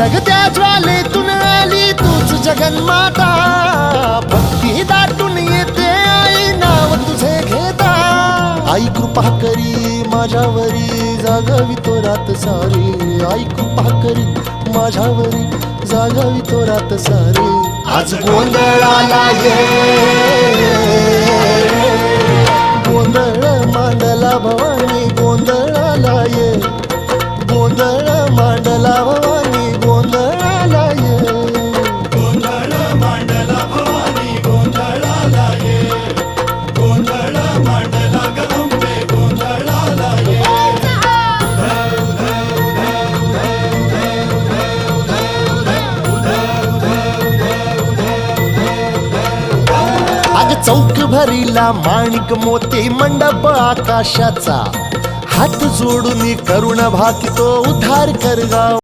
जगत्या ज्वालेतून आली तूच जगन्माता, भक्ती दाटून येते आई नाव तुझे घेता। आई कृपा करी माझ्यावरी जागावी तो रात सारी, आई कृपा करी माझ्यावरी जागावी तो रात सारी। आज गोंधळाला ये, गोंधळ मांडला भवानी गोंधळाला ये, गोंधळ मांडला भवानी गोंधळाला ये, गोंधळ मांडला भवानी गोंधळाला ये, गोंधळ मांडला गंबे गोंधळाला ये। अग चौक भरीला माणिक मोती मंडप आकाशाचा, हात जोडून करुण भाकितो उद्धार कर गाव।